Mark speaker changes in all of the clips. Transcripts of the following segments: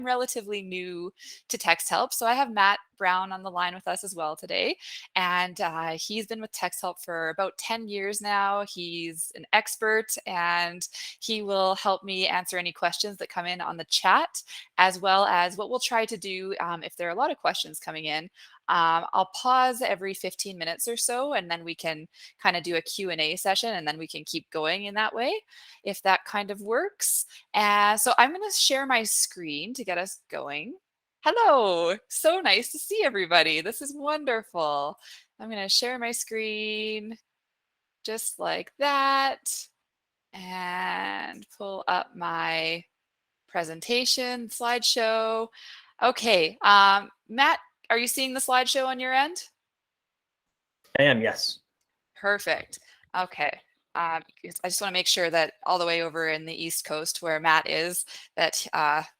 Speaker 1: relatively new to Texthelp. So I have Matt Brown on the line with us as well today. And he's been with Texthelp for about 10 years now. He's an expert and he will help me answer any questions that come in on the chat, as well as what we'll try to do if there are a lot of questions coming in. I'll pause every 15 minutes or so, and then we can kind of do a Q&A session, and then we can keep going in that way, if that kind of works. So I'm going to share my screen to get us going. Hello, so nice to see everybody. This is wonderful. I'm going to share my screen just like that and pull up my presentation, slideshow. Okay, Matt, are you seeing the slideshow on your end?
Speaker 2: I am, yes.
Speaker 1: Perfect. Okay. I just want to make sure that all the way over in the East Coast where Matt is, that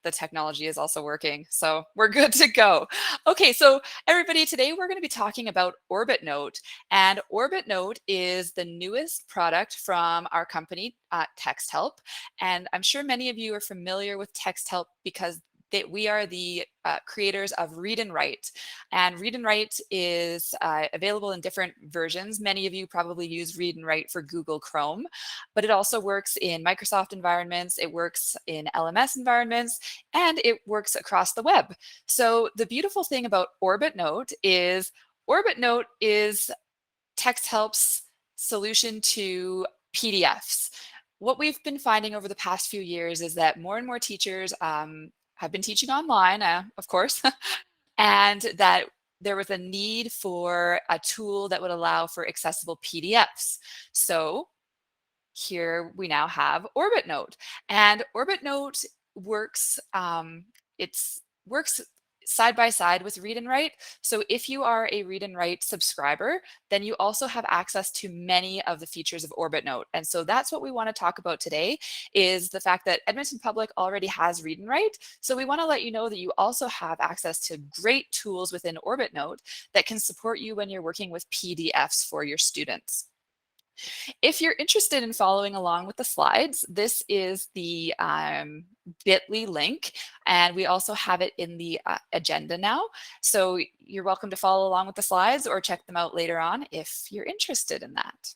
Speaker 1: the technology is also working. So we're good to go. Okay, so everybody, today we're going to be talking about OrbitNote. And OrbitNote is the newest product from our company, Texthelp. And I'm sure many of you are familiar with Texthelp because we are the creators of Read&Write. And Read&Write is available in different versions. Many of you probably use Read&Write for Google Chrome, but it also works in Microsoft environments, it works in LMS environments, and it works across the web. So the beautiful thing about OrbitNote is Texthelp's solution to PDFs. What we've been finding over the past few years is that more and more teachers have been teaching online, of course, and that there was a need for a tool that would allow for accessible PDFs. So here we now have OrbitNote, and OrbitNote works, works side by side with Read&Write. So if you are a Read&Write subscriber, then you also have access to many of the features of OrbitNote. And so that's what we want to talk about today, is the fact that Edmonton Public already has Read&Write. So we want to let you know that you also have access to great tools within OrbitNote that can support you when you're working with PDFs for your students. If you're interested in following along with the slides, this is the bit.ly link, and we also have it in the agenda now. So you're welcome to follow along with the slides or check them out later on if you're interested in that.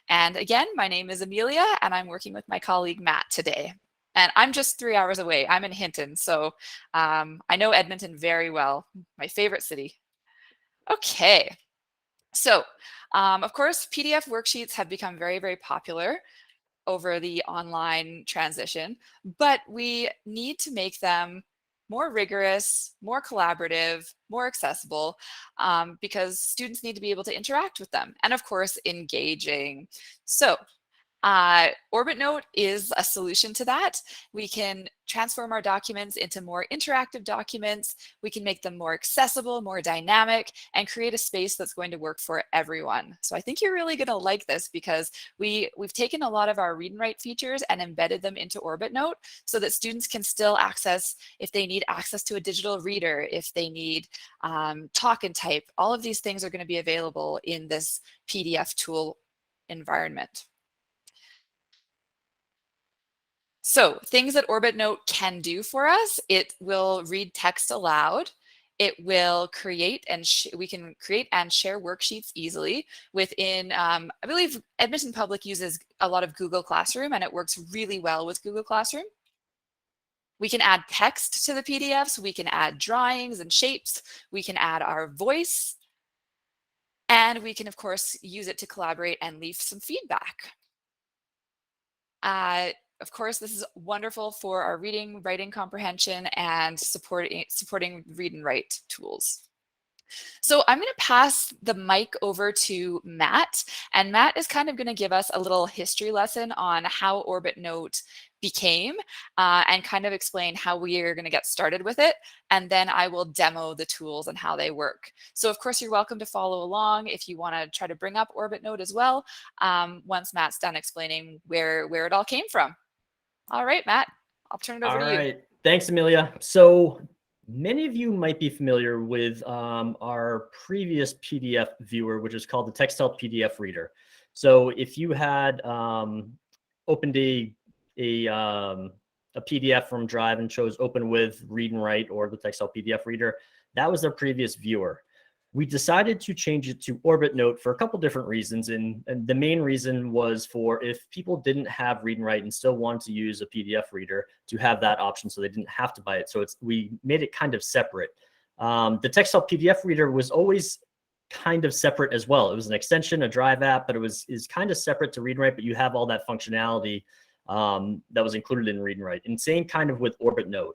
Speaker 1: And again, my name is Amelia, and I'm working with my colleague Matt today. And I'm just 3 hours away. I'm in Hinton, so I know Edmonton very well, my favorite city. Okay. So, of course, PDF worksheets have become very, very popular over the online transition, but we need to make them more rigorous, more collaborative, more accessible, because students need to be able to interact with them, and of course, engaging. So, OrbitNote is a solution to that. We can transform our documents into more interactive documents. We can make them more accessible, more dynamic, and create a space that's going to work for everyone. So I think you're really going to like this, because we've taken a lot of our Read&Write features and embedded them into OrbitNote so that students can still access, if they need access to a digital reader, if they need talk and type, all of these things are going to be available in this PDF tool environment. So things that OrbitNote can do for us: it will read text aloud. It will create and we can create and share worksheets easily within, I believe Edmonton Public uses a lot of Google Classroom, and it works really well with Google Classroom. We can add text to the PDFs. We can add drawings and shapes. We can add our voice. And we can, of course, use it to collaborate and leave some feedback. Of course, this is wonderful for our reading, writing comprehension, and supporting Read&Write tools. So I'm going to pass the mic over to Matt, and Matt is kind of going to give us a little history lesson on how OrbitNote became, and kind of explain how we are going to get started with it, and then I will demo the tools and how they work. So of course, you're welcome to follow along if you want to try to bring up OrbitNote as well, once Matt's done explaining where it all came from. All right, Matt, I'll turn it over to you.
Speaker 2: All right, thanks, Amelia. So many of you might be familiar with our previous PDF viewer, which is called the Texthelp PDF Reader. So if you had opened a a PDF from Drive and chose open with Read&Write or the Texthelp PDF reader, that was their previous viewer. We decided to change it to OrbitNote for a couple different reasons. And the main reason was for if people didn't have Read&Write and still wanted to use a PDF reader, to have that option so they didn't have to buy it. So we made it kind of separate. The Texthelp PDF reader was always kind of separate as well. It was an extension, a Drive app, but it is kind of separate to Read&Write, but you have all that functionality that was included in Read&Write. And same kind of with OrbitNote.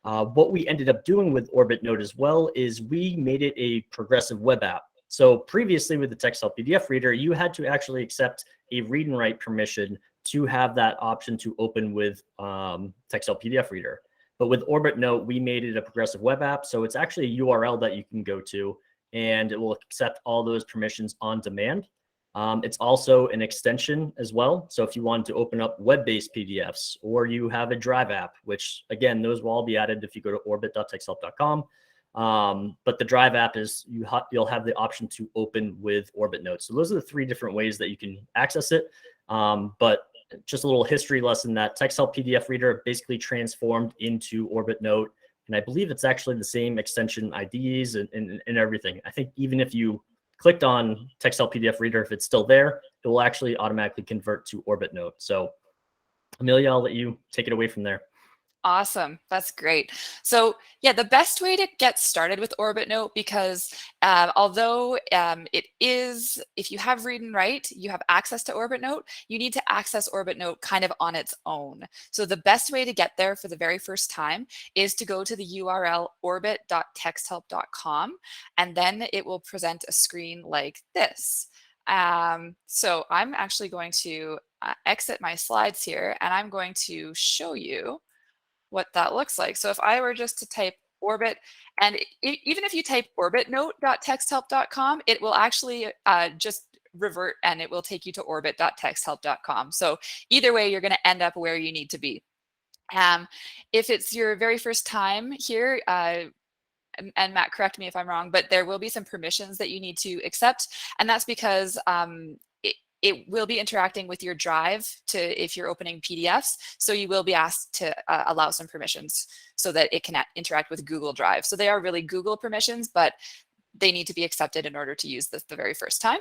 Speaker 2: What we ended up doing with OrbitNote as well is we made it a progressive web app. So previously with the Texthelp PDF reader, you had to actually accept a Read&Write permission to have that option to open with Texthelp PDF reader. But with OrbitNote, we made it a progressive web app. So it's actually a URL that you can go to, and it will accept all those permissions on demand. It's also an extension as well. So if you want to open up web-based PDFs, or you have a Drive app, which again, those will all be added if you go to orbit.texthelp.com. But the Drive app is you'll have the option to open with OrbitNote. So those are the 3 different ways that you can access it. But just a little history lesson, that Texthelp PDF reader basically transformed into OrbitNote. And I believe it's actually the same extension IDs and everything. I think even if you clicked on Texthelp PDF reader, if it's still there, it will actually automatically convert to OrbitNote. So Amelia, I'll let you take it away from there.
Speaker 1: Awesome. That's great. So yeah, the best way to get started with OrbitNote, because although it is, if you have Read&Write, you have access to OrbitNote, you need to access OrbitNote kind of on its own. So the best way to get there for the very first time is to go to the URL orbit.texthelp.com, and then it will present a screen like this. So I'm actually going to exit my slides here, and I'm going to show you what that looks like. So if I were just to type Orbit, and even if you type orbitnote.texthelp.com, it will actually just revert and it will take you to orbit.texthelp.com. So either way, you're going to end up where you need to be. If it's your very first time here, and Matt, correct me if I'm wrong, but there will be some permissions that you need to accept. And that's because it will be interacting with your Drive if you're opening PDFs. So you will be asked to allow some permissions so that it can interact with Google Drive. So they are really Google permissions, but they need to be accepted in order to use this the very first time.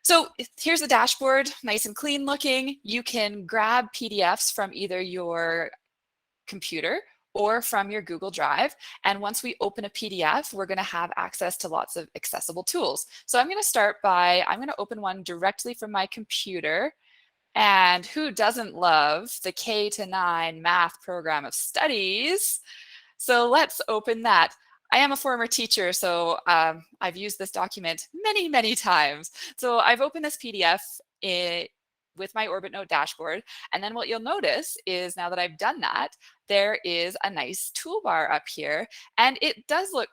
Speaker 1: So here's the dashboard, nice and clean looking. You can grab PDFs from either your computer or from your Google Drive. And once we open a PDF, we're going to have access to lots of accessible tools. So I'm going to start by, I'm going to open one directly from my computer. And who doesn't love the K-9 math program of studies? So let's open that. I am a former teacher, so I've used this document many, many times. So I've opened this PDF with my OrbitNote dashboard. And then what you'll notice is now that I've done that, there is a nice toolbar up here. And it does look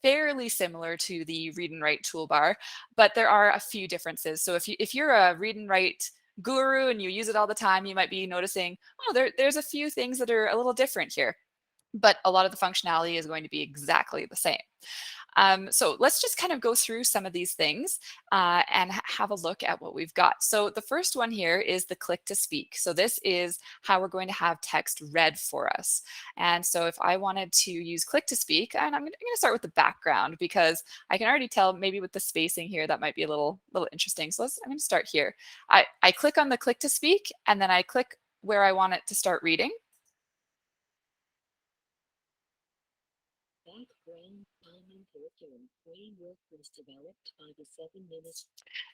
Speaker 1: fairly similar to the Read&Write toolbar, but there are a few differences. So if you're a Read&Write guru and you use it all the time, you might be noticing, oh, there's a few things that are a little different here. But a lot of the functionality is going to be exactly the same. So let's just kind of go through some of these things and have a look at what we've got. So the first one here is the click to speak. So this is how we're going to have text read for us. And so if I wanted to use click to speak, and I'm going to start with the background because I can already tell maybe with the spacing here that might be a little interesting. So I'm going to start here. I click on the click to speak, and then I click where I want it to start reading.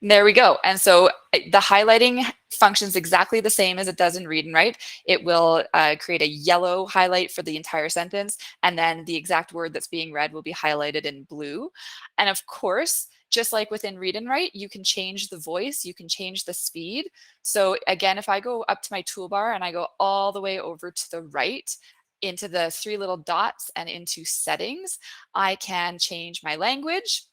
Speaker 1: There we go. And so the highlighting functions exactly the same as it does in Read&Write. It will create a yellow highlight for the entire sentence, and then the exact word that's being read will be highlighted in blue. And of course, just like within Read&Write, you can change the voice, you can change the speed. So again, if I go up to my toolbar and I go all the way over to the right, into the 3 little dots and into settings, I can change my language.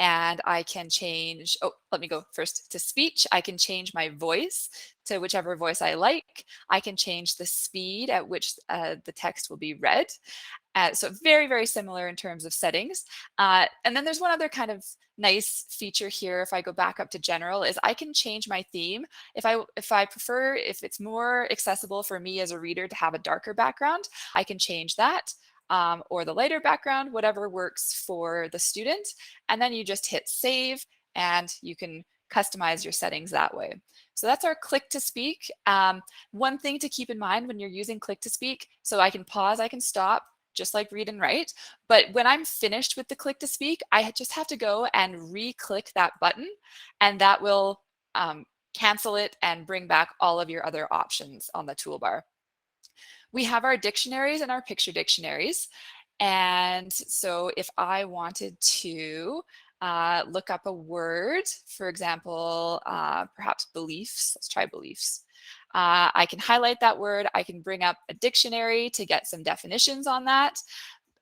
Speaker 1: and I can change, oh, let me go first to speech. I can change my voice to whichever voice I like. I can change the speed at which the text will be read. So very, very similar in terms of settings. And then there's one other kind of nice feature here. If I go back up to general, is I can change my theme. If I prefer, if it's more accessible for me as a reader to have a darker background, I can change that. Or the lighter background, whatever works for the student. And then you just hit save and you can customize your settings that way. So that's our click to speak. One thing to keep in mind when you're using click to speak, so I can pause, I can stop, just like read and write. But when I'm finished with the click to speak, I just have to go and re-click that button, and that will cancel it and bring back all of your other options on the toolbar. We have our dictionaries and our picture dictionaries. And so if I wanted to look up a word, for example, perhaps beliefs, let's try beliefs. I can highlight that word. I can bring up a dictionary to get some definitions on that.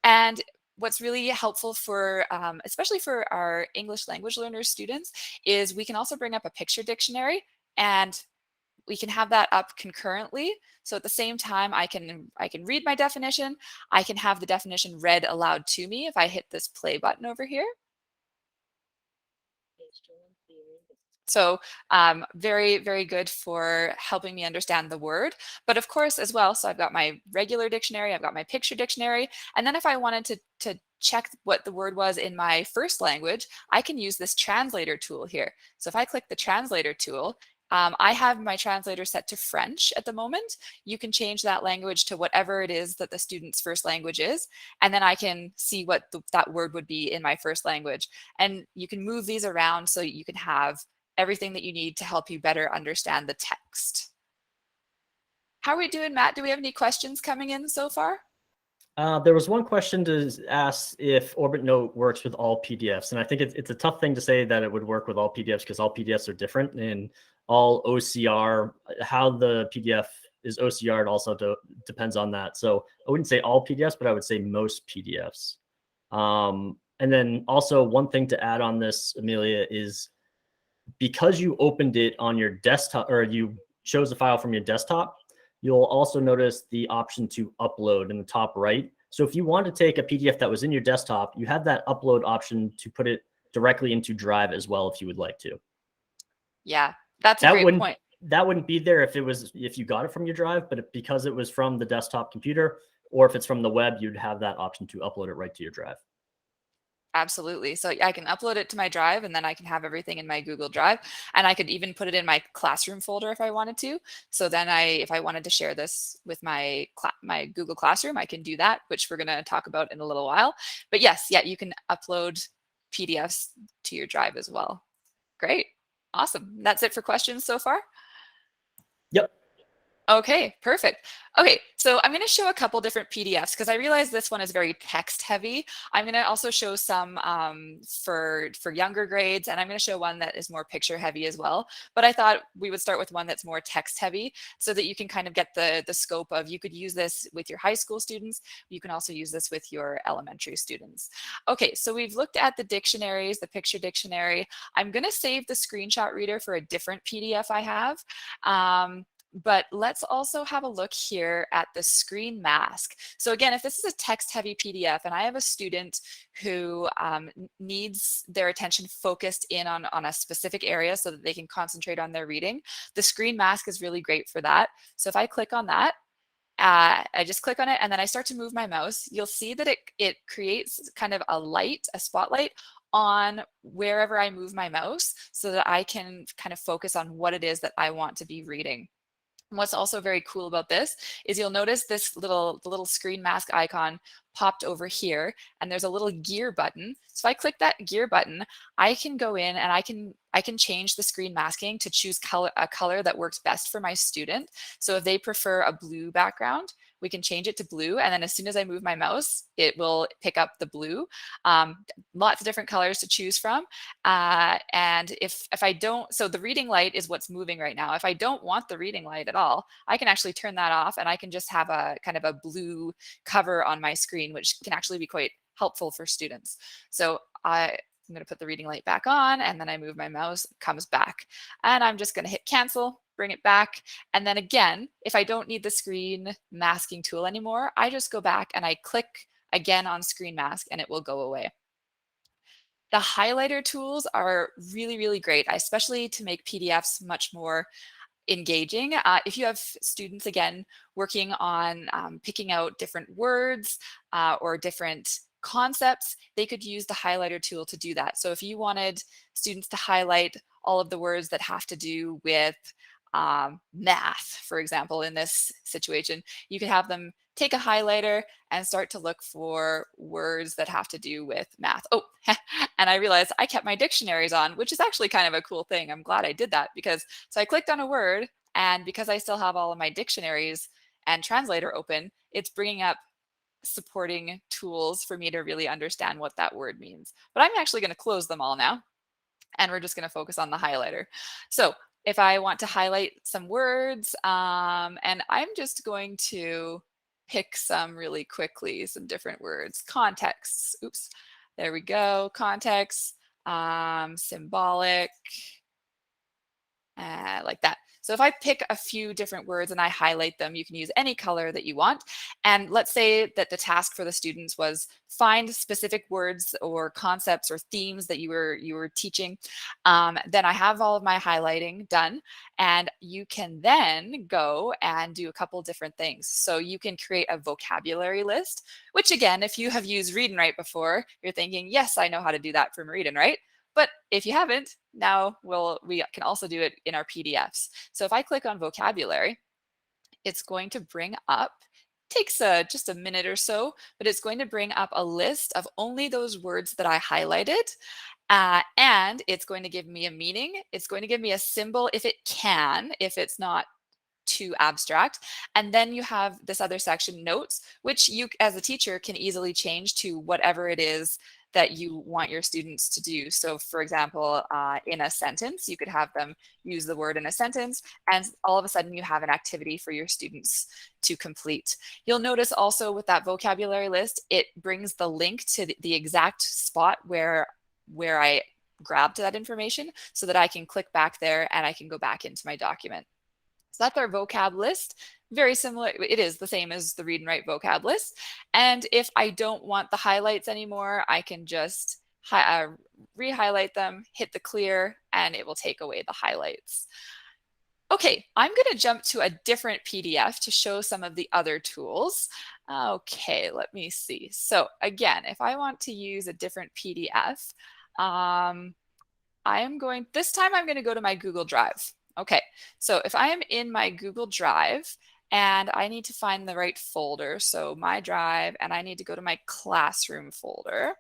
Speaker 1: And what's really helpful for, especially for our English language learners students, is we can also bring up a picture dictionary, and we can have that up concurrently. So at the same time, I can read my definition. I can have the definition read aloud to me if I hit this play button over here. So very, very good for helping me understand the word. But of course, as well, so I've got my regular dictionary, I've got my picture dictionary. And then if I wanted to check what the word was in my first language, I can use this translator tool here. So if I click the translator tool, I have my translator set to French at the moment. You can change that language to whatever it is that the student's first language is, and then I can see what that word would be in my first language. And you can move these around so you can have everything that you need to help you better understand the text. How are we doing, Matt? Do we have any questions coming in so far?
Speaker 2: There was one question to ask if OrbitNote works with all PDFs. And I think it's a tough thing to say that it would work with all PDFs because all PDFs are different, and all OCR, how the PDF is OCR'd also depends on that. So I wouldn't say all PDFs, but I would say most PDFs. And then also one thing to add on this, Amelia, is because you opened it on your desktop, or you chose a file from your desktop, you'll also notice the option to upload in the top right. So if you want to take a PDF that was in your desktop, you have that upload option to put it directly into Drive as well if you would like to.
Speaker 1: Yeah, that's a great point.
Speaker 2: That wouldn't be there if you got it from your Drive, but because it was from the desktop computer, or if it's from the web, you'd have that option to upload it right to your Drive.
Speaker 1: Absolutely. So I can upload it to my Drive, and then I can have everything in my Google Drive, and I could even put it in my classroom folder if I wanted to. So then if I wanted to share this with my Google Classroom, I can do that, which we're going to talk about in a little while. But yes, yeah, you can upload PDFs to your Drive as well. Great. Awesome. That's it for questions so far?
Speaker 2: Yep.
Speaker 1: Okay, perfect. Okay, so I'm going to show a couple different PDFs because I realize this one is very text heavy. I'm going to also show some for younger grades, and I'm going to show one that is more picture heavy as well. But I thought we would start with one that's more text heavy so that you can kind of get the scope of, you could use this with your high school students. You can also use this with your elementary students. Okay, so we've looked at the dictionaries, the picture dictionary. I'm going to save the screenshot reader for a different PDF I have. But let's also have a look here at the screen mask. So again, if this is a text heavy PDF and I have a student who needs their attention focused in on a specific area so that they can concentrate on their reading, the screen mask is really great for that. So if I click on that, I just click on it and then I start to move my mouse, you'll see that it creates kind of a spotlight on wherever I move my mouse so that I can kind of focus on what it is that I want to be reading. What's also very cool about this is you'll notice this little screen mask icon popped over here, and there's a little gear button. So if I click that gear button, I can go in and I can change the screen masking to choose a color that works best for my student. So if they prefer a blue background, we can change it to blue, and then as soon as I move my mouse, it will pick up the blue. Lots of different colors to choose from. And if I don't, so the reading light is what's moving right now. If I don't want the reading light at all, I can actually turn that off, and I can just have a kind of a blue cover on my screen, which can actually be quite helpful for students. So I'm going to put the reading light back on, and then I move my mouse, it comes back. And I'm just going to hit cancel, bring it back. And then again, if I don't need the screen masking tool anymore, I just go back and I click again on screen mask and it will go away. The highlighter tools are really, really great, especially to make PDFs much more engaging. If you have students, again, working on picking out different words or different concepts, they could use the highlighter tool to do that. So if you wanted students to highlight all of the words that have to do with math, for example, in this situation, you could have them take a highlighter and start to look for words that have to do with math. Oh, and I realized I kept my dictionaries on, which is actually kind of a cool thing. I'm glad I did that because, so I clicked on a word, and because I still have all of my dictionaries and translator open, it's bringing up supporting tools for me to really understand what that word means. But I'm actually going to close them all now, and we're just going to focus on the highlighter. So if I want to highlight some words, and I'm just going to pick some really quickly, some different words. Contexts, oops, there we go. Context, symbolic, like that. So if I pick a few different words and I highlight them, you can use any color that you want. And let's say that the task for the students was find specific words or concepts or themes that you were teaching. Then I have all of my highlighting done, and you can then go and do a couple different things. So you can create a vocabulary list, which again, if you have used Read&Write before, you're thinking, yes, I know how to do that from Read&Write. But if you haven't, now we can also do it in our PDFs. So if I click on vocabulary, it's going to bring up, takes just a minute or so, but it's going to bring up a list of only those words that I highlighted. And it's going to give me a meaning. It's going to give me a symbol if it can, if it's not too abstract. And then you have this other section, notes, which you as a teacher can easily change to whatever it is that you want your students to do. So for example, in a sentence, you could have them use the word in a sentence, and all of a sudden you have an activity for your students to complete. You'll notice also with that vocabulary list, it brings the link to the exact spot where I grabbed that information so that I can click back there and I can go back into my document. So that's our vocab list. Very similar. It is the same as the Read&Write vocab list. And if I don't want the highlights anymore, I can just re-highlight them, hit the clear, and it will take away the highlights. Okay, I'm going to jump to a different PDF to show some of the other tools. Okay, let me see. So again, if I want to use a different PDF, this time I'm going to go to my Google Drive. Okay, so if I am in my Google Drive and I need to find the right folder, so my drive, and I need to go to my classroom folder,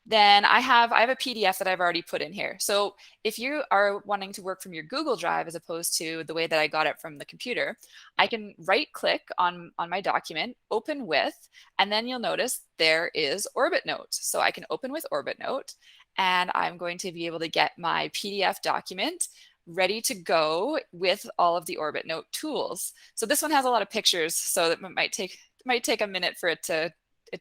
Speaker 1: then I have a PDF that I've already put in here. So if you are wanting to work from your Google Drive as opposed to the way that I got it from the computer, I can right click on my document, open with, and then you'll notice there is OrbitNote. So I can open with OrbitNote, and I'm going to be able to get my PDF document ready to go with all of the OrbitNote tools. So this one has a lot of pictures, so that might take a minute for it to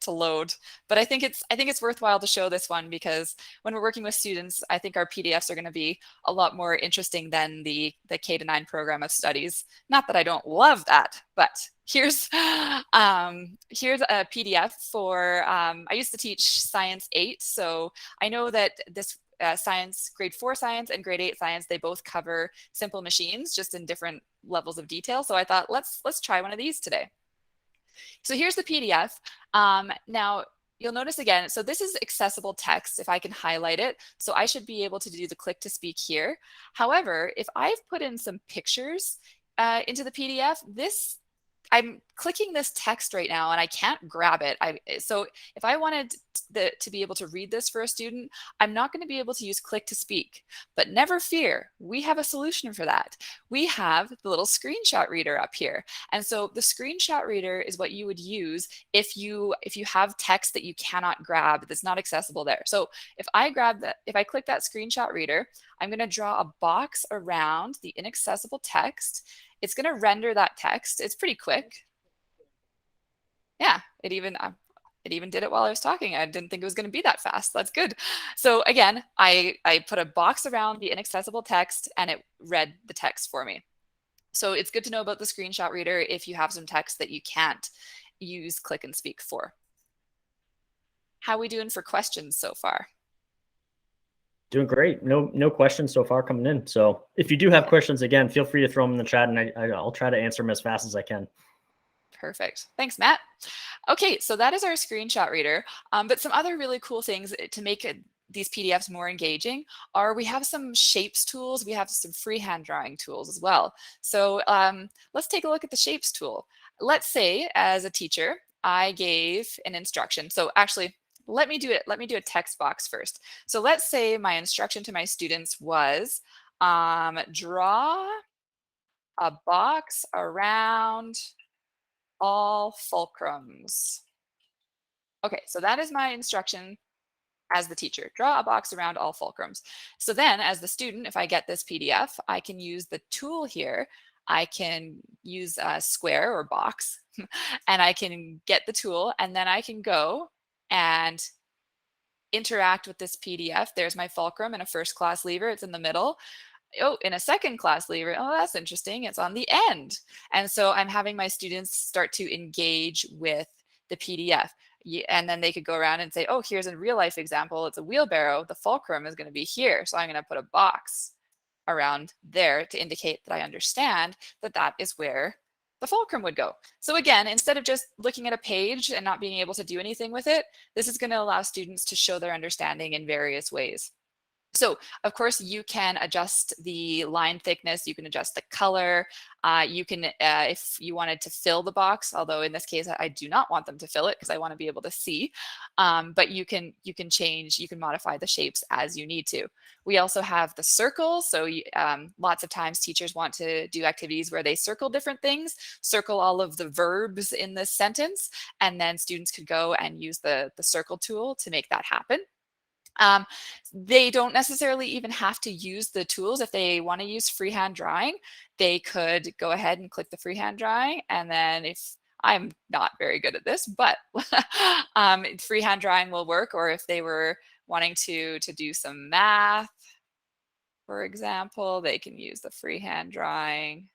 Speaker 1: load. But I think it's worthwhile to show this one because when we're working with students, I think our PDFs are going to be a lot more interesting than the K-9 program of studies. Not that I don't love that, but here's a PDF for I used to teach Science 8, so I know that this science, grade 4 science and grade 8 science, they both cover simple machines just in different levels of detail. So I thought let's try one of these today. So here's the PDF. Now you'll notice again, so this is accessible text if I can highlight it. So I should be able to do the click to speak here. However, if I've put in some pictures into the PDF, I'm clicking this text right now and I can't grab it. So if I wanted to be able to read this for a student, I'm not going to be able to use click to speak. But never fear, we have a solution for that. We have the little screenshot reader up here. And so the screenshot reader is what you would use if you have text that you cannot grab, that's not accessible there. So if I click that screenshot reader, I'm going to draw a box around the inaccessible text. It's going to render that text. It's pretty quick. Yeah, it even, it even did it while I was talking. I didn't think it was going to be that fast. That's good. So again, I put a box around the inaccessible text and it read the text for me. So it's good to know about the screenshot reader if you have some text that you can't use click and speak for. How are we doing for questions so far?
Speaker 2: Doing great. No questions so far coming in. So if you do have questions, again, feel free to throw them in the chat, and I'll try to answer them as fast as I can.
Speaker 1: Perfect. Thanks, Matt. Okay, so that is our screenshot reader. But some other really cool things to make these PDFs more engaging are we have some shapes tools. We have some freehand drawing tools as well. So let's take a look at the shapes tool. Let's say as a teacher, I gave an instruction. So actually, let me do it. Let me do a text box first. So let's say my instruction to my students was draw a box around all fulcrums. Okay, so that is my instruction as the teacher. Draw a box around all fulcrums. So then as the student, if I get this PDF, I can use the tool here. I can use a square or box and I can get the tool and then I can go and interact with this PDF. There's my fulcrum and a first class lever. It's in the middle. Oh, in a second class lever, oh, that's interesting. It's on the end. And so I'm having my students start to engage with the PDF. And then they could go around and say, oh, here's a real life example. It's a wheelbarrow. The fulcrum is going to be here. So I'm going to put a box around there to indicate that I understand that that is where the fulcrum would go. So again, instead of just looking at a page and not being able to do anything with it, this is going to allow students to show their understanding in various ways. So of course you can adjust the line thickness, you can adjust the color, you can, if you wanted to fill the box, although in this case I do not want them to fill it because I want to be able to see, but you can change, you can modify the shapes as you need to. We also have the circle, so lots of times teachers want to do activities where they circle different things, circle all of the verbs in this sentence, and then students could go and use the circle tool to make that happen. They don't necessarily even have to use the tools. If they want to use freehand drawing, they could go ahead and click the freehand drawing. And then if I'm not very good at this, but freehand drawing will work. Or if they were wanting to do some math, for example, they can use the freehand drawing.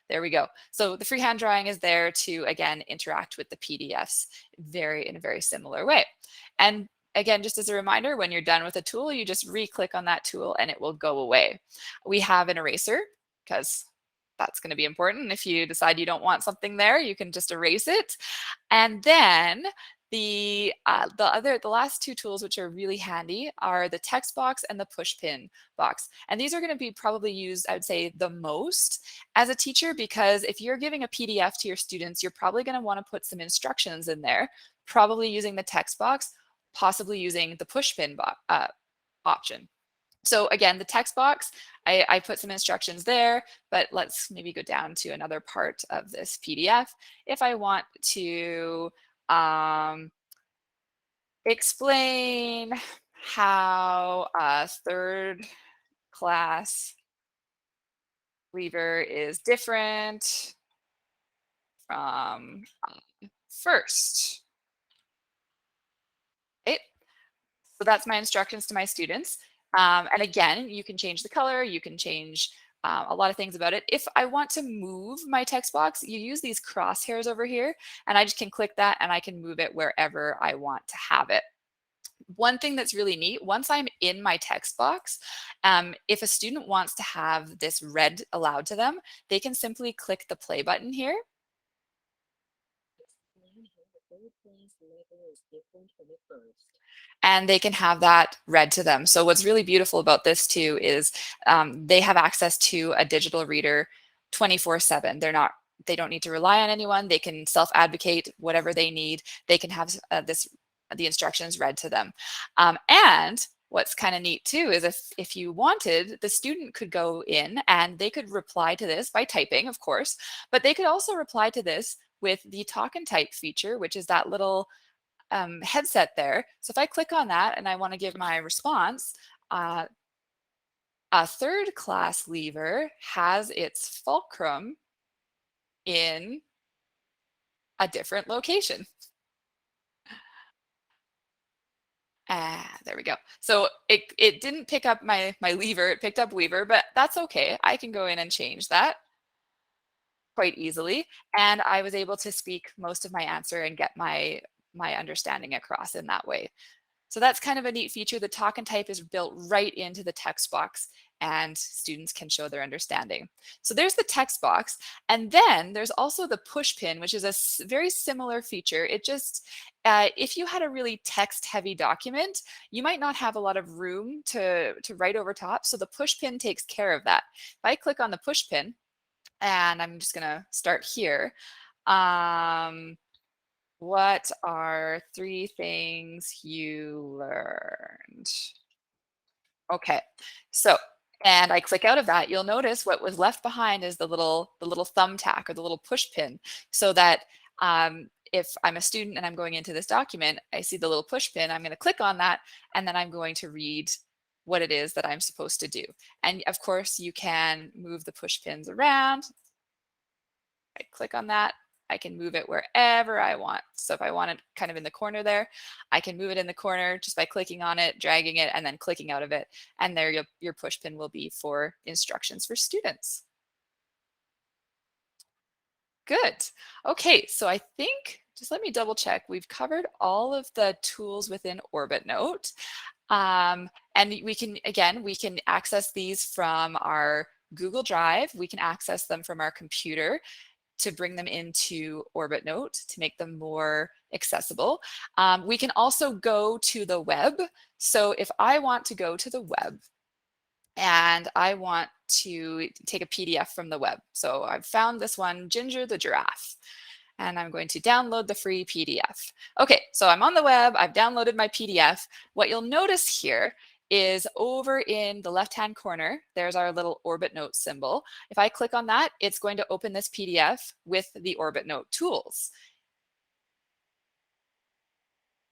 Speaker 1: There we go. So the freehand drawing is there to, again, interact with the PDFs in a very similar way. And again, just as a reminder, when you're done with a tool, you just re-click on that tool and it will go away. We have an eraser because that's going to be important. If you decide you don't want something there, you can just erase it. And then the last two tools, which are really handy, are the text box and the PushPin box. And these are going to be probably used, I would say, the most as a teacher, because if you're giving a PDF to your students, you're probably going to want to put some instructions in there, probably using the text box, possibly using the PushPin option. So again, the text box, I put some instructions there, but let's maybe go down to another part of this PDF. If I want to explain how a third class lever is different from first. Okay. So that's my instructions to my students. And again, you can change the color, you can change a lot of things about it. If I want to move my text box, you use these crosshairs over here, and I just can click that and I can move it wherever I want to have it. One thing that's really neat, once I'm in my text box, if a student wants to have this read aloud to them, they can simply click the play button here. And they can have that read to them. So what's really beautiful about this too is they have access to a digital reader 24/7. They don't need to rely on anyone. They can self-advocate whatever they need. They can have the instructions read to them. And what's kind of neat too is if you wanted, the student could go in and they could reply to this by typing, of course, but they could also reply to this with the talk and type feature, which is that little headset there. So if I click on that and I want to give my response, a third class lever has its fulcrum in a different location. There we go. So it didn't pick up my lever, it picked up Weaver, but that's okay. I can go in and change that quite easily. And I was able to speak most of my answer and get my understanding across in that way. So that's kind of a neat feature. The talk and type is built right into the text box and students can show their understanding. So there's the text box. And then there's also the pushpin, which is a very similar feature. It just, if you had a really text heavy document, you might not have a lot of room to write over top. So the pushpin takes care of that. If I click on the pushpin, and I'm just gonna start here. What are 3 things you learned? Okay, so, and I click out of that, you'll notice what was left behind is the little thumbtack or the little push pin, so that if I'm a student and I'm going into this document, I see the little push pin, I'm going to click on that, and then I'm going to read what it is that I'm supposed to do. And of course, you can move the push pins around. I click on that, I can move it wherever I want. So if I want it kind of in the corner there, I can move it in the corner just by clicking on it, dragging it, and then clicking out of it. And there your push pin will be for instructions for students. Good. Okay, so I think, just let me double check. We've covered all of the tools within OrbitNote. And we can, again, we can access these from our Google Drive. We can access them from our computer to bring them into OrbitNote to make them more accessible. We can also go to the web. So if I want to go to the web and I want to take a PDF from the web. So I've found this one, Ginger the Giraffe, and I'm going to download the free PDF. Okay, so I'm on the web, I've downloaded my PDF. What you'll notice here is over in the left-hand corner, there's our little OrbitNote symbol. If I click on that, it's going to open this PDF with the OrbitNote tools.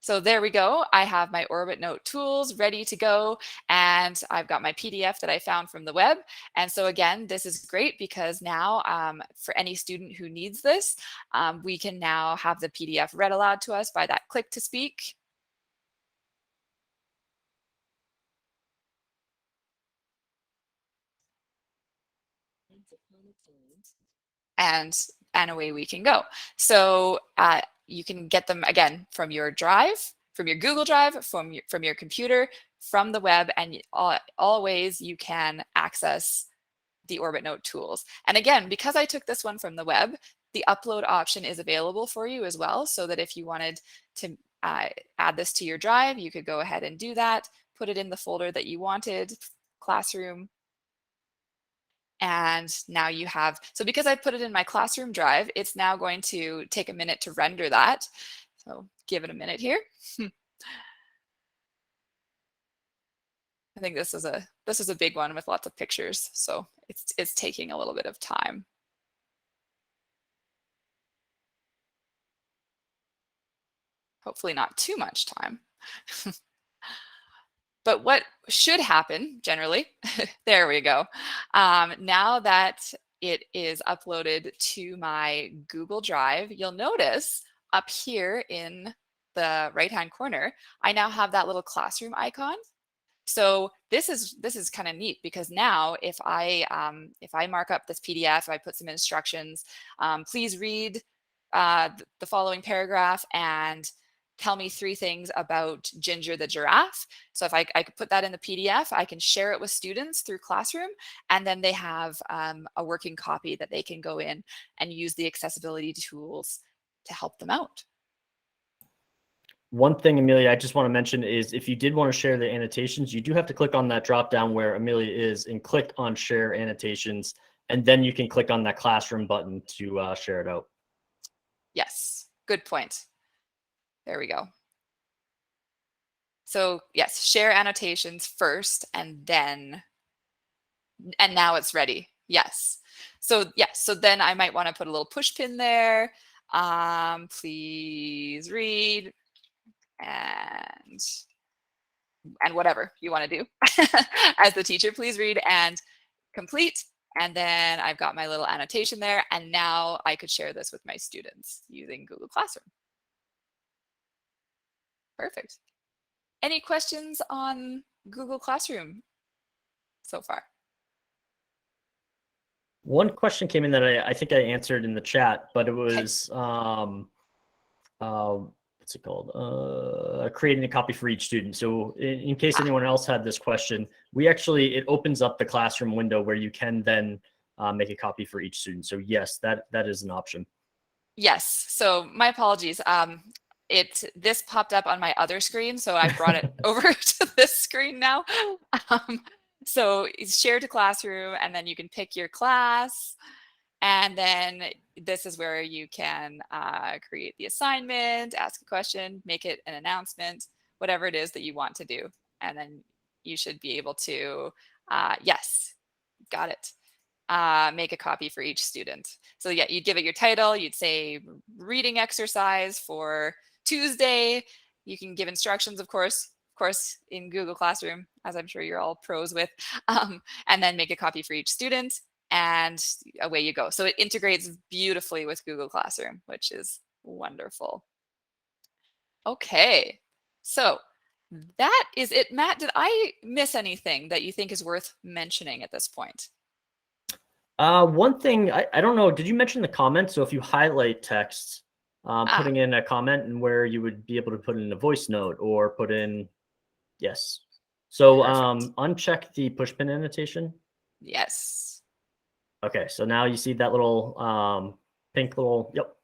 Speaker 1: So there we go. I have my OrbitNote tools ready to go, and I've got my PDF that I found from the web. And so again, this is great because now for any student who needs this, we can now have the PDF read aloud to us by that click to speak. And away we can go. So you can get them again from your drive, from your Google Drive, from your computer, from the web, and always you can access the OrbitNote tools. And again, because I took this one from the web, the upload option is available for you as well, so that if you wanted to add this to your drive, you could go ahead and do that, put it in the folder that you wanted, classroom. And now you have, so because I put it in my classroom drive, it's now going to take a minute to render that. So give it a minute here. I think this is a big one with lots of pictures, so it's taking a little bit of time. Hopefully not too much time. But what should happen generally, there we go. Now that it is uploaded to my Google Drive, you'll notice up here in the right-hand corner, I now have that little classroom icon. So this is kind of neat because now if I mark up this PDF, I put some instructions, please read the following paragraph and tell me 3 things about Ginger the giraffe. So if I could put that in the PDF, I can share it with students through Classroom, and then they have a working copy that they can go in and use the accessibility tools to help them out.
Speaker 2: One thing, Amelia, I just want to mention is if you did want to share the annotations, you do have to click on that drop down where Amelia is and click on share annotations, and then you can click on that classroom button to share it out.
Speaker 1: Yes, good point. There we go. So yes, share annotations first and now it's ready. Yes. So yes, so then I might want to put a little push pin there. Please read and whatever you want to do as the teacher, please read and complete. And then I've got my little annotation there. And now I could share this with my students using Google Classroom. Perfect. Any questions on Google Classroom so far?
Speaker 2: One question came in that I think I answered in the chat, but it was, what's it called? Creating a copy for each student. So in case anyone else had this question, it opens up the classroom window where you can then make a copy for each student. So yes, that is an option.
Speaker 1: Yes. So my apologies. This popped up on my other screen, so I brought it over to this screen now. So it's share to classroom, and then you can pick your class. And then this is where you can create the assignment, ask a question, make it an announcement, whatever it is that you want to do. And then you should be able to, yes, got it. Make a copy for each student. So yeah, you'd give it your title. You'd say reading exercise for Tuesday. You can give instructions, of course, in Google Classroom, as I'm sure you're all pros with, and then make a copy for each student, and away you go. So it integrates beautifully with Google Classroom, which is wonderful. Okay, so that is it. Matt, did I miss anything that you think is worth mentioning at this point?
Speaker 2: One thing, I don't know, did you mention the comments? So if you highlight text, putting in a comment and where you would be able to put in a voice note or put in, yes. So uncheck the PushPin annotation.
Speaker 1: Yes.
Speaker 2: Okay, so now you see that little pink little, yep.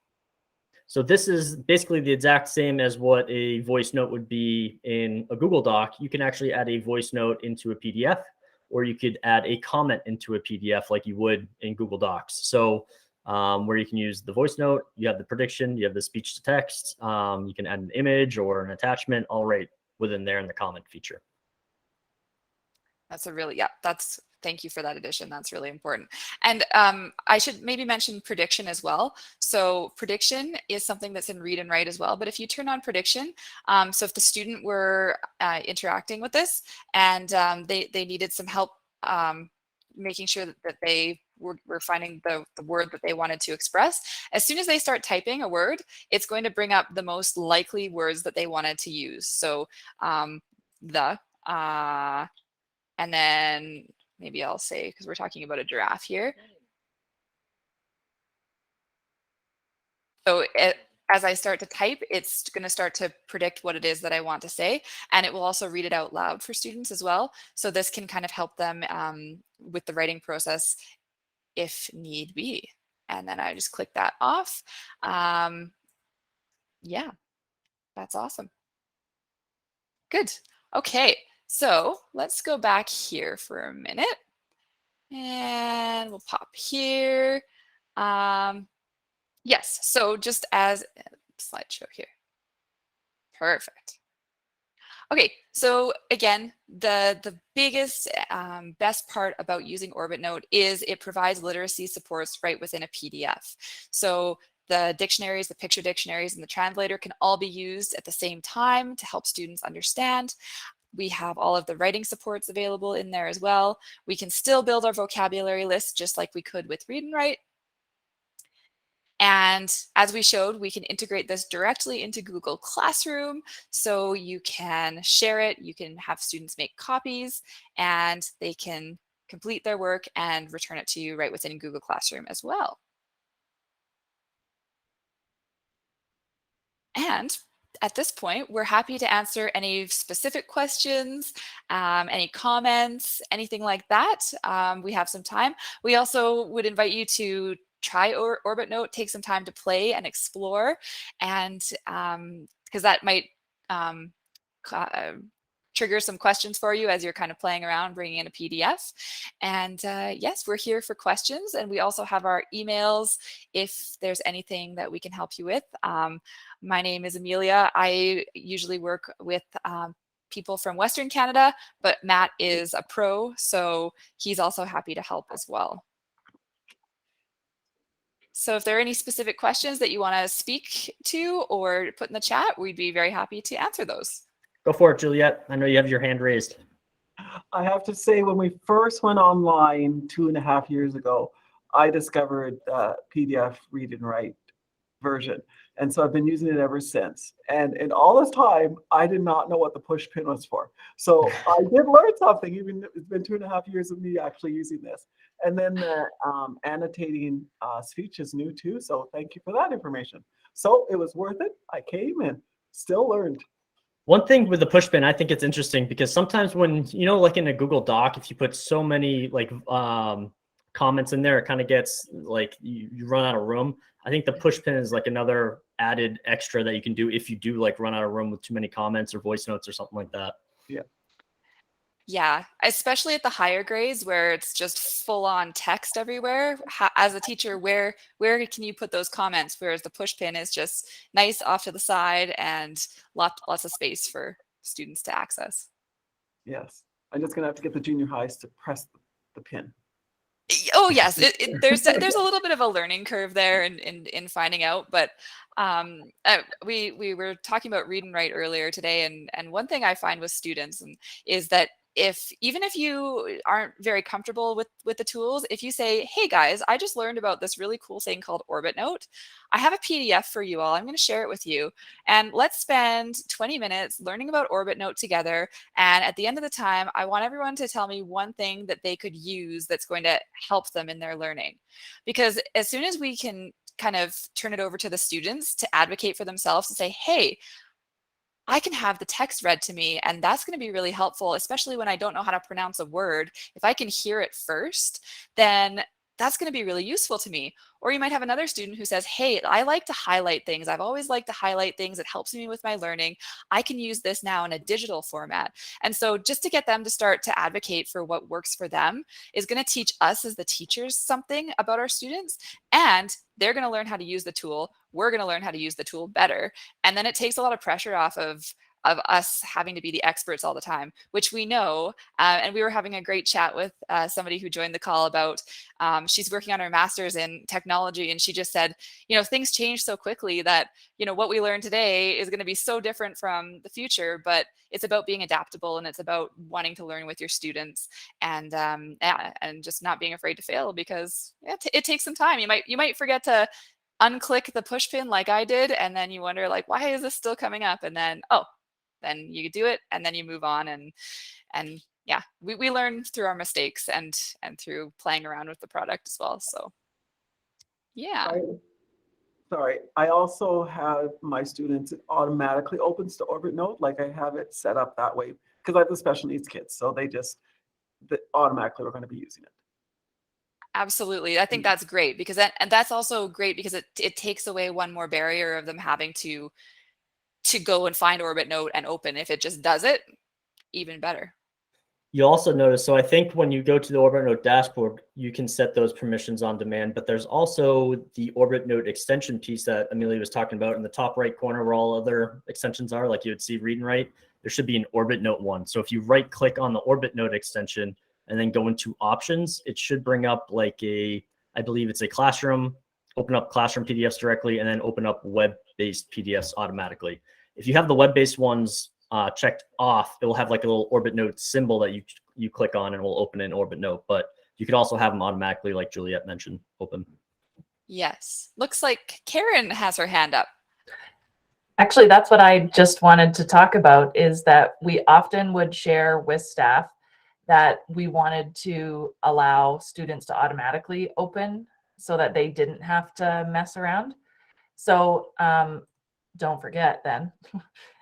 Speaker 2: So this is basically the exact same as what a voice note would be in a Google Doc. You can actually add a voice note into a PDF, or you could add a comment into a PDF like you would in Google Docs. So where you can use the voice note, you have the prediction, you have the speech to text, you can add an image or an attachment, all right within there in the comment feature.
Speaker 1: That's a really, thank you for that addition. That's really important. And I should maybe mention prediction as well. So prediction is something that's in Read and Write as well. But if you turn on prediction, so if the student were interacting with this and they needed some help making sure that they were finding the word that they wanted to express, as soon as they start typing a word, it's going to bring up the most likely words that they wanted to use. So and then maybe I'll say, because we're talking about a giraffe here. So as I start to type, it's going to start to predict what it is that I want to say. And it will also read it out loud for students as well. So this can kind of help them with the writing process if need be. And then I just click that off. Yeah, that's awesome. Good. Okay, so let's go back here for a minute. And we'll pop here. Yes, so just as slideshow here. Perfect. Okay, so again, the biggest, best part about using OrbitNote is it provides literacy supports right within a PDF. So the dictionaries, the picture dictionaries, and the translator can all be used at the same time to help students understand. We have all of the writing supports available in there as well. We can still build our vocabulary list just like we could with Read and Write. And as we showed, we can integrate this directly into Google Classroom. So you can share it, you can have students make copies, and they can complete their work and return it to you right within Google Classroom as well. And at this point, we're happy to answer any specific questions, any comments, anything like that. We have some time. We also would invite you to try OrbitNote, take some time to play and explore, and because that might trigger some questions for you as you're kind of playing around, bringing in a PDF. And yes, we're here for questions. And we also have our emails if there's anything that we can help you with. My name is Amelia. I usually work with people from Western Canada, but Matt is a pro, so he's also happy to help as well. So if there are any specific questions that you want to speak to or put in the chat, we'd be very happy to answer those.
Speaker 2: Go for it, Juliette. I know you have your hand raised.
Speaker 3: I have to say, when we first went online 2.5 years ago, I discovered the PDF Read and Write version. And so I've been using it ever since. And in all this time, I did not know what the push pin was for. So I did learn something, even it's been 2.5 years of me actually using this. And then the annotating speech is new too. So thank you for that information. So it was worth it. I came and still learned.
Speaker 2: One thing with the pushpin, I think it's interesting because sometimes when, like in a Google Doc, if you put so many like comments in there, it kind of gets like you run out of room. I think the pushpin is like another added extra that you can do if you do like run out of room with too many comments or voice notes or something like that.
Speaker 3: Yeah.
Speaker 1: Yeah, especially at the higher grades where it's just full on text everywhere. As a teacher, where can you put those comments? Whereas the push pin is just nice off to the side and lots of space for students to access.
Speaker 3: Yes. I'm just going to have to get the junior highs to press the pin.
Speaker 1: Oh yes, there's a little bit of a learning curve there in finding out, but we were talking about read and write earlier today, and one thing I find with students is that even if you aren't very comfortable with the tools, if you say, hey guys, I just learned about this really cool thing called OrbitNote. I have a PDF for you all. I'm going to share it with you. And let's spend 20 minutes learning about OrbitNote together. And at the end of the time, I want everyone to tell me one thing that they could use that's going to help them in their learning. Because as soon as we can kind of turn it over to the students to advocate for themselves and say, hey, I can have the text read to me, and that's going to be really helpful, especially when I don't know how to pronounce a word. If I can hear it first, then that's going to be really useful to me. Or you might have another student who says, hey, I like to highlight things. I've always liked to highlight things. It helps me with my learning. I can use this now in a digital format. And so just to get them to start to advocate for what works for them is going to teach us as the teachers something about our students, and they're going to learn how to use the tool. We're going to learn how to use the tool better. And then it takes a lot of pressure off of us having to be the experts all the time, which we know. And we were having a great chat with somebody who joined the call about she's working on her master's in technology. And she just said, things change so quickly that, what we learn today is going to be so different from the future, but it's about being adaptable, and it's about wanting to learn with your students, and just not being afraid to fail, because it takes some time. You might forget to unclick the push pin like I did, and then you wonder like, why is this still coming up? And then, then you do it, and then you move on. And yeah, we learn through our mistakes and through playing around with the product as well. So yeah.
Speaker 3: Sorry, I also have my students, it automatically opens to OrbitNote. Like I have it set up that way because I have the special needs kids. So they automatically are going to be using it.
Speaker 1: Absolutely. I think that's great, because that's also great because it takes away one more barrier of them having to go and find OrbitNote and open. If it just does it, even better.
Speaker 2: You also notice, so I think when you go to the OrbitNote dashboard, you can set those permissions on demand, but there's also the OrbitNote extension piece that Amelia was talking about in the top right corner where all other extensions are, like you would see read and write. There should be an OrbitNote one. So if you right click on the OrbitNote extension and then go into options, it should bring up like I believe it's a classroom, open up classroom PDFs directly, and then open up web-based PDFs automatically. If you have the web-based ones checked off, it will have like a little OrbitNote symbol that you click on and it will open in OrbitNote. But you could also have them automatically, like Juliette mentioned, open.
Speaker 1: Yes. Looks like Karen has her hand up.
Speaker 4: Actually, that's what I just wanted to talk about, is that we often would share with staff that we wanted to allow students to automatically open so that they didn't have to mess around. So don't forget then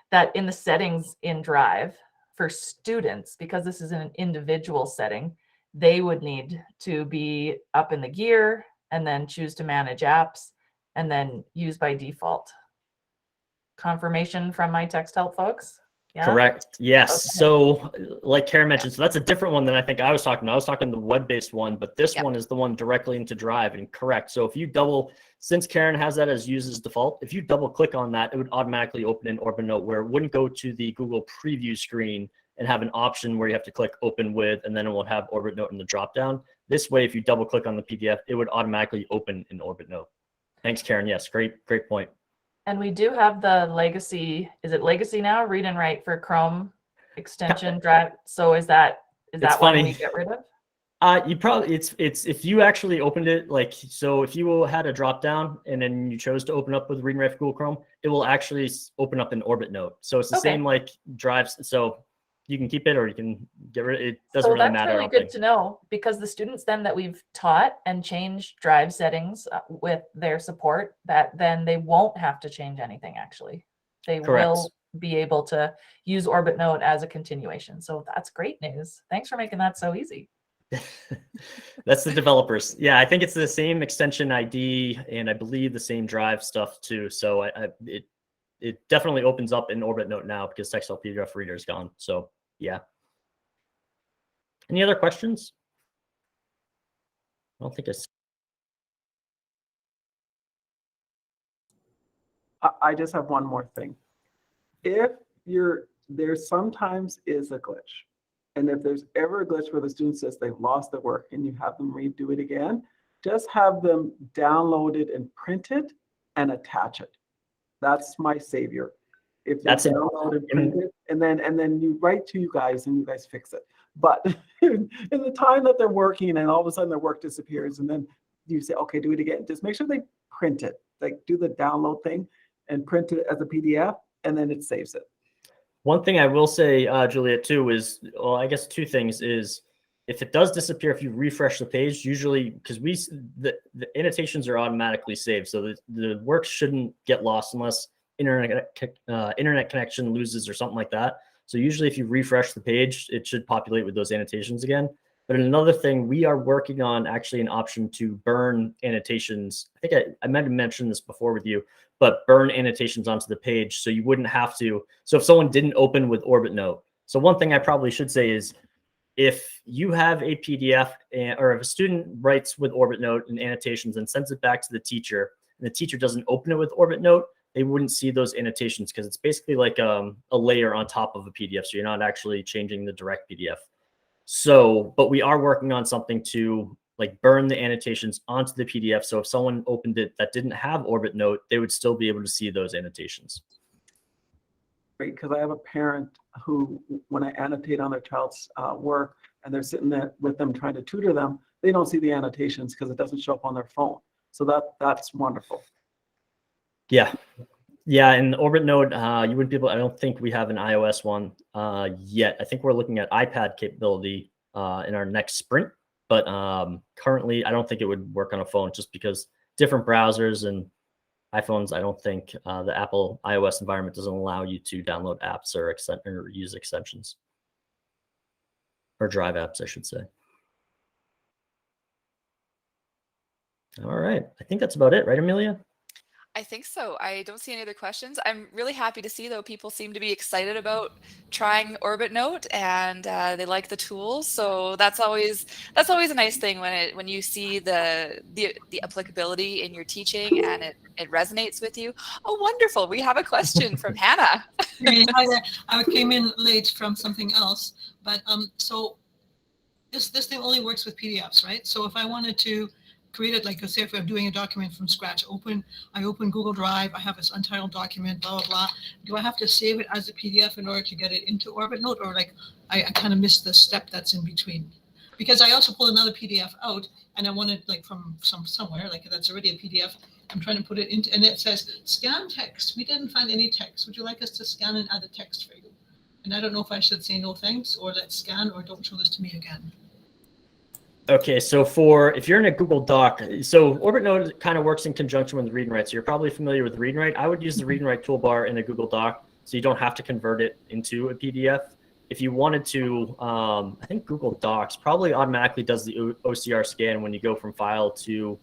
Speaker 4: that in the settings in Drive for students, because this is an individual setting, they would need to be up in the gear and then choose to manage apps and then use by default. Confirmation from my Texthelp folks? Yeah?
Speaker 2: Correct. Yes.
Speaker 4: Okay.
Speaker 2: So like Karen mentioned, so that's a different one than I think I was talking about. I was talking the web-based one, but this one is the one directly into Drive, and correct. So if you since Karen has that as used as default, if you double click on that, it would automatically open in OrbitNote, where it wouldn't go to the Google preview screen and have an option where you have to click open with, and then it will have OrbitNote in the dropdown. This way, if you double click on the PDF, it would automatically open in OrbitNote. Thanks, Karen. Yes, great point.
Speaker 4: And we do have the legacy, is it legacy now? Read and write for Chrome extension Drive. So is that one we get rid of?
Speaker 2: You probably it's if you actually opened it, like, so if you had a drop down and then you chose to open up with Read and Write for Google Chrome, it will actually open up in OrbitNote. So it's the
Speaker 4: Okay.
Speaker 2: same like drives. So you can keep it or you can get rid of it. It doesn't really
Speaker 4: that's
Speaker 2: matter. I
Speaker 4: really
Speaker 2: don't
Speaker 4: good
Speaker 2: think.
Speaker 4: to know, because the students then that we've taught and changed drive settings with their support, that then they won't have to change anything actually. They
Speaker 2: Correct.
Speaker 4: will be able to use OrbitNote as a continuation. So that's great news. Thanks for making that so easy.
Speaker 2: That's the developers. Yeah, I think it's the same extension ID and I believe the same drive stuff too. So it definitely opens up in OrbitNote now because Texthelp PDF Reader is gone. So yeah. Any other questions? I don't think
Speaker 3: I just have one more thing. If there sometimes is a glitch, and if there's ever a glitch where the student says they've lost their work and you have them redo it again, just have them download it and print it and attach it. That's my savior. If they download and print it, and then you write to you guys and you guys fix it. But in the time that they're working and all of a sudden their work disappears and then you say, okay, do it again. Just make sure they print it, like do the download thing and print it as a PDF, and then it saves it.
Speaker 2: One thing I will say, Juliet, too, is, well, I guess two things is if it does disappear, if you refresh the page, usually because the annotations are automatically saved. So the work shouldn't get lost unless internet connection loses or something like that. So usually if you refresh the page, it should populate with those annotations again. But another thing, we are working on actually an option to burn annotations. I think I might have mentioned this before with you, but burn annotations onto the page so you wouldn't have to. So if someone didn't open with OrbitNote. So one thing I probably should say is if you have a PDF or if a student writes with OrbitNote and annotations and sends it back to the teacher and the teacher doesn't open it with OrbitNote, they wouldn't see those annotations because it's basically like a layer on top of a PDF. So you're not actually changing the direct PDF. So, but we are working on something to like burn the annotations onto the PDF. So if someone opened it that didn't have OrbitNote, they would still be able to see those annotations.
Speaker 3: Great, because I have a parent who, when I annotate on their child's work and they're sitting there with them trying to tutor them, they don't see the annotations because it doesn't show up on their phone. So that's wonderful.
Speaker 2: Yeah. Yeah, and OrbitNote, you wouldn't be able, I don't think we have an iOS one yet. I think we're looking at iPad capability in our next sprint, but currently I don't think it would work on a phone just because different browsers and iPhones, I don't think the Apple iOS environment doesn't allow you to download apps or use extensions. Or drive apps, I should say. All right, I think that's about it, right, Amelia?
Speaker 1: I think so. I don't see any other questions. I'm really happy to see, though, people seem to be excited about trying OrbitNote and they like the tools. So that's always a nice thing when you see the applicability in your teaching and it resonates with you. Oh, wonderful! We have a question from Hannah.
Speaker 5: Hey, hi there. I came in late from something else, but so this thing only works with PDFs, right? So if I wanted to create it, like say if I'm doing a document from scratch, I open Google Drive, I have this untitled document, blah, blah, blah. Do I have to save it as a PDF in order to get it into OrbitNote, or like I kind of missed the step that's in between? Because I also pulled another PDF out and I wanted like from somewhere, like that's already a PDF. I'm trying to put it into, and it says scan text. We didn't find any text. Would you like us to scan and add the text for you? And I don't know if I should say no thanks or let's scan or don't show this to me again.
Speaker 2: Okay, so if you're in a Google Doc, so OrbitNote kind of works in conjunction with Read and Write. So you're probably familiar with Read and Write. I would use the Read and Write toolbar in a Google Doc, so you don't have to convert it into a PDF. If you wanted to, I think Google Docs probably automatically does the OCR scan when you go from file to,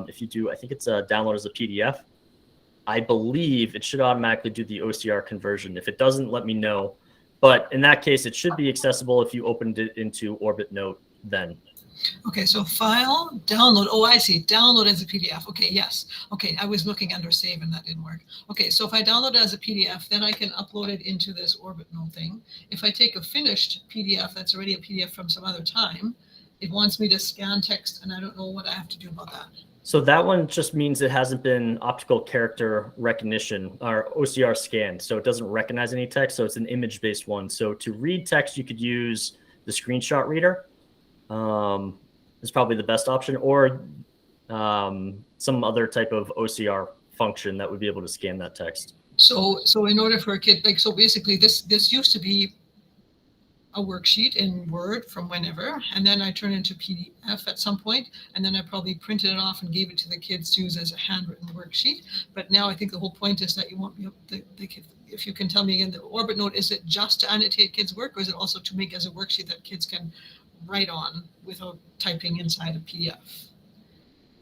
Speaker 2: if you do, I think it's a download as a PDF. I believe it should automatically do the OCR conversion. If it doesn't, let me know. But in that case, it should be accessible if you opened it into OrbitNote then.
Speaker 5: Okay, so file, download. Oh, I see. Download as a PDF. Okay, yes. Okay, I was looking under save and that didn't work. Okay, so if I download it as a PDF, then I can upload it into this OrbitNote thing. If I take a finished PDF that's already a PDF from some other time, it wants me to scan text, and I don't know what I have to do about that.
Speaker 2: So that one just means it hasn't been optical character recognition or OCR scanned. So it doesn't recognize any text. So it's an image-based one. So to read text, you could use the screenshot reader. is probably the best option, or some other type of OCR function that would be able to scan that text.
Speaker 5: So in order for a kid, like, so basically this used to be a worksheet in Word from whenever, and then I turned it into PDF at some point, and then I probably printed it off and gave it to the kids to use as a handwritten worksheet. But now I think the whole point is that you want the kid, if you can tell me again, the OrbitNote, is it just to annotate kids' work, or is it also to make as a worksheet that kids can write on without typing inside a PDF?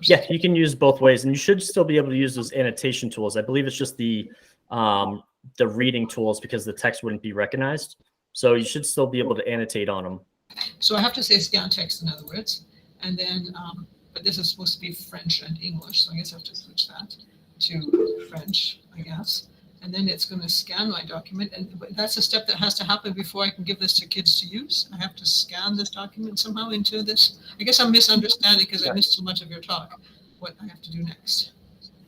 Speaker 2: Yeah, you can use both ways, and you should still be able to use those annotation tools. I believe it's just the reading tools, because the text wouldn't be recognized. So you should still be able to annotate on them.
Speaker 5: So I have to say scan text, in other words, and then, but this is supposed to be French and English, so I guess I have to switch that to French, I guess. And then it's going to scan my document, and that's a step that has to happen before I can give this to kids to use. I have to scan this document somehow into this. I guess I'm misunderstanding because I missed so much of your talk, what I have to do next.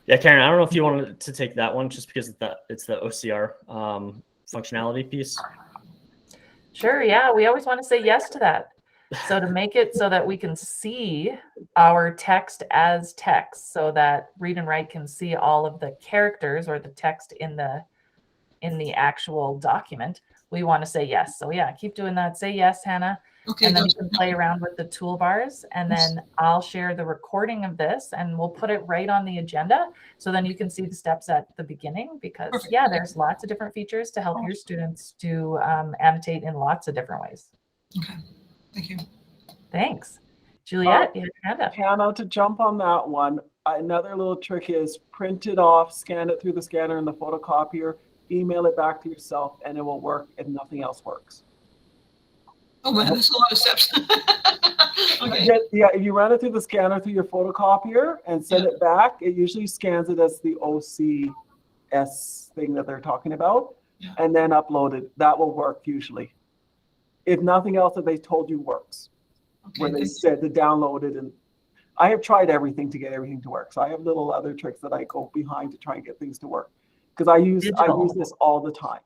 Speaker 2: Yeah, Karen, I don't know if you wanted to take that one, just because it's the OCR functionality piece.
Speaker 4: Sure, yeah, we always want to say yes to that. So to make it so that we can see our text as text, so that Read and Write can see all of the characters or the text in the actual document, we want to say yes. So yeah, keep doing that. Say yes, Hannah.
Speaker 5: Okay,
Speaker 4: and then you can play around with the toolbars, and then I'll share the recording of this and we'll put it right on the agenda. So then you can see the steps at the beginning, because
Speaker 5: Perfect.
Speaker 4: Yeah, there's lots of different features to help your students to annotate in lots of different ways.
Speaker 5: Okay, thank you.
Speaker 4: Thanks. Juliette, you have your hand up.
Speaker 3: Hannah, to jump on that one, another little trick is print it off, scan it through the scanner and the photocopier, email it back to yourself, and it will work if nothing else works.
Speaker 5: Oh man, there's a lot of steps. Okay.
Speaker 3: Yeah, if you run it through the scanner through your photocopier and send it back, it usually scans it as the OCS thing that they're talking about, and then upload it. That will work usually. If nothing else that they told you works.
Speaker 5: Okay,
Speaker 3: When they said to download it, and I have tried everything to get everything to work. So I have little other tricks that I go behind to try and get things to work, because I use this all the time.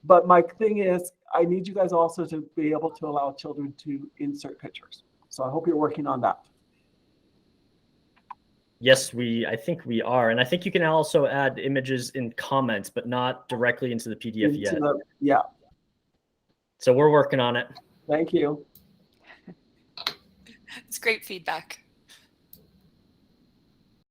Speaker 3: But my thing is, I need you guys also to be able to allow children to insert pictures. So I hope you're working on that.
Speaker 2: Yes, I think we are. And I think you can also add images in comments, but not directly into the PDF yet.
Speaker 3: Yeah.
Speaker 2: So we're working on it.
Speaker 3: Thank you.
Speaker 1: It's great feedback.